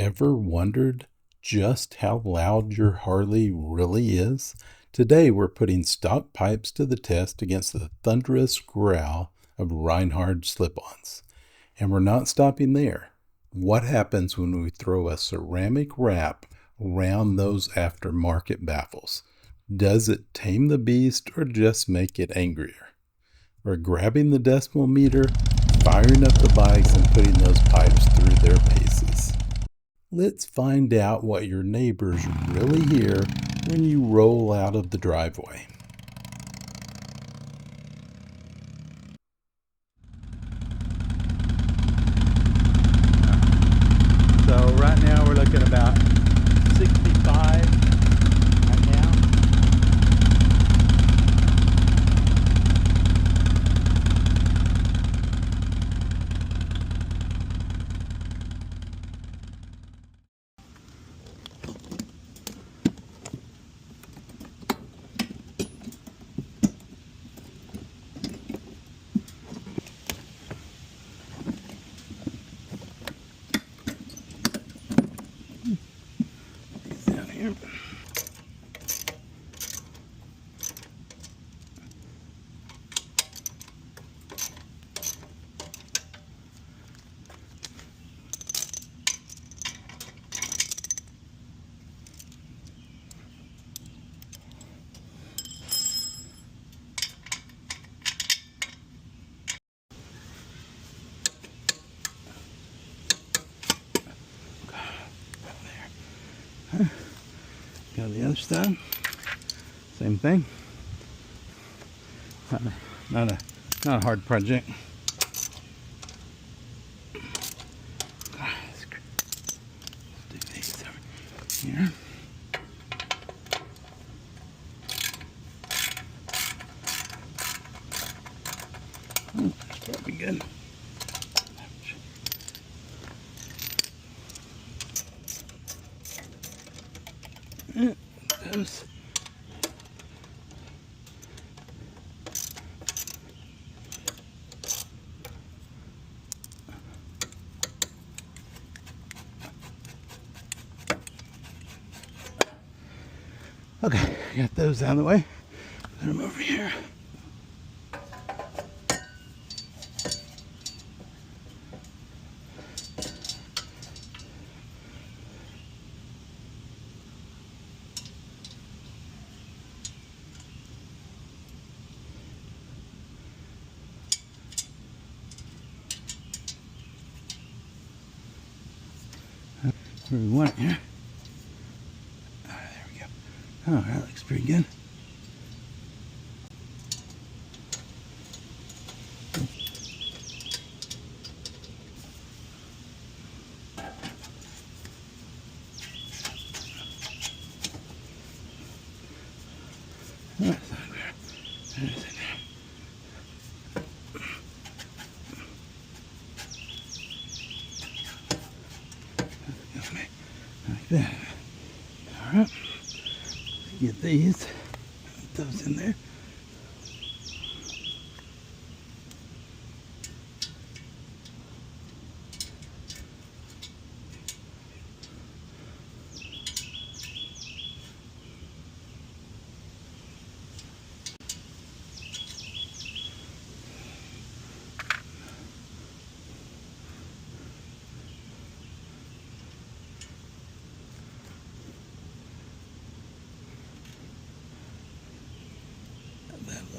Ever wondered just how loud your Harley really is? Today we're putting stock pipes to the test against the thunderous growl of Rinehart slip-ons. And we're not stopping there. What happens when we throw a ceramic wrap around those aftermarket baffles? Does it tame the beast or just make it angrier? We're grabbing the decimal meter, firing up the bikes, and putting those pipes through their paces. Let's find out what your neighbors really hear when you roll out of the driveway. So right now we're looking about 65 right now. Down here. Go to the other side. Same thing. Not a hard project. Let's do these over here. Oh, that's probably good. Those. Okay, got those out of the way. Put them over here. Where we want it here. There we go. Oh, that looks pretty good. That's not fair. That is in there. Like that. Alright. Get these. Put those in there.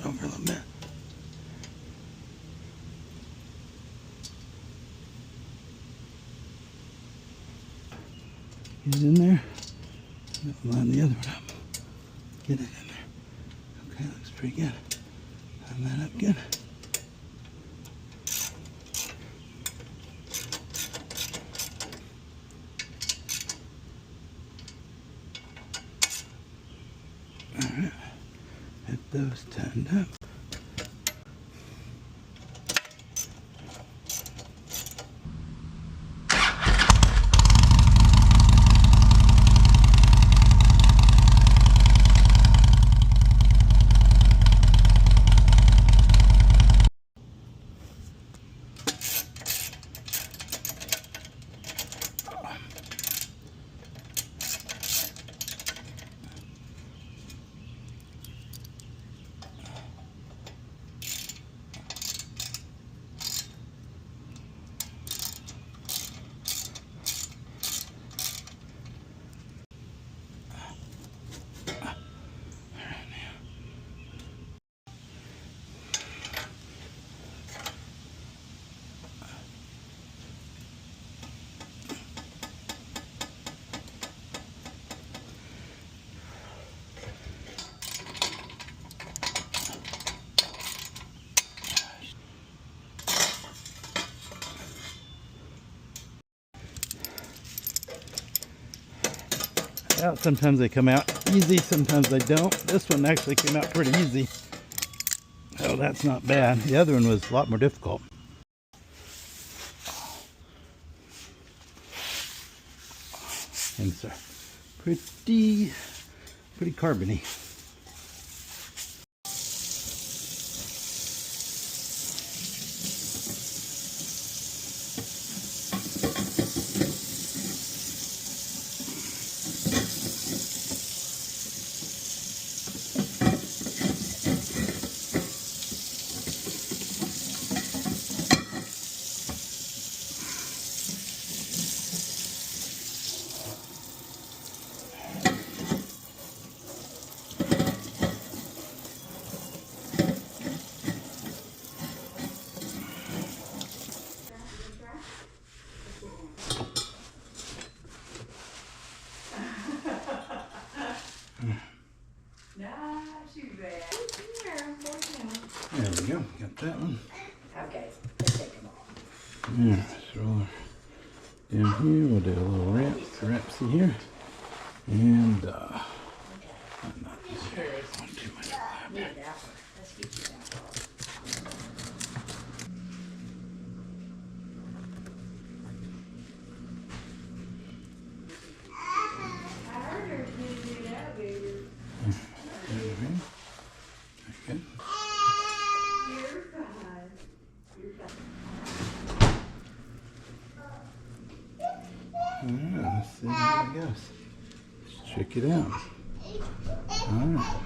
Over a little bit. Get it in there. Line the other one up. Get it in there. Okay, looks pretty good. Line that up good. Alright. Get those turned up. Well, sometimes they come out easy, sometimes they don't. This one actually came out pretty easy. Oh, that's not bad. The other one was a lot more difficult. And so pretty carbony. There we go, got that one. Okay, let's take them off. Yeah, so down here we'll do a little wrapsy here. And not too much flap. Need that one. Let's get you that one. I heard her do that, baby. Okay. You're fine. You're fine. Alright, let's see how it goes. Let's check it out. Alright.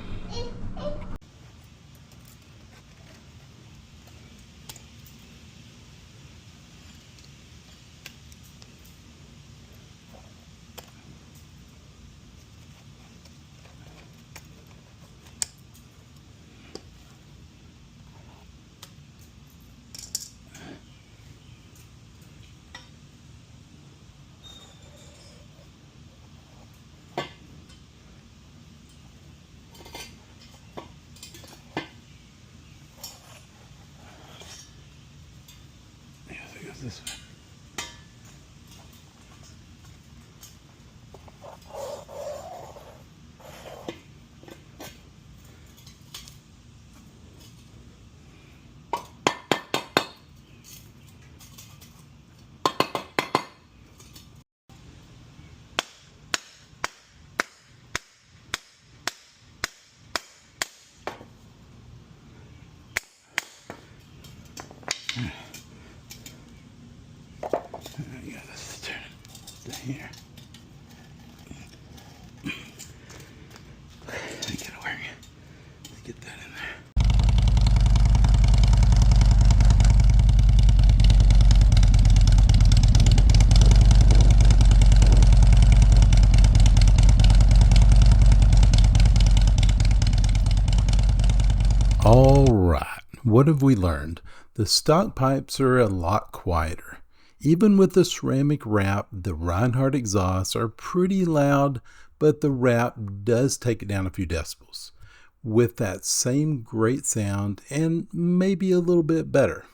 This way. Yeah, let's turn it to here. I think it'll work. Let's get that in there. All right, what have we learned? The stock pipes are a lot quieter. Even with the ceramic wrap, the Rinehart exhausts are pretty loud, but the wrap does take it down a few decibels, with that same great sound and maybe a little bit better.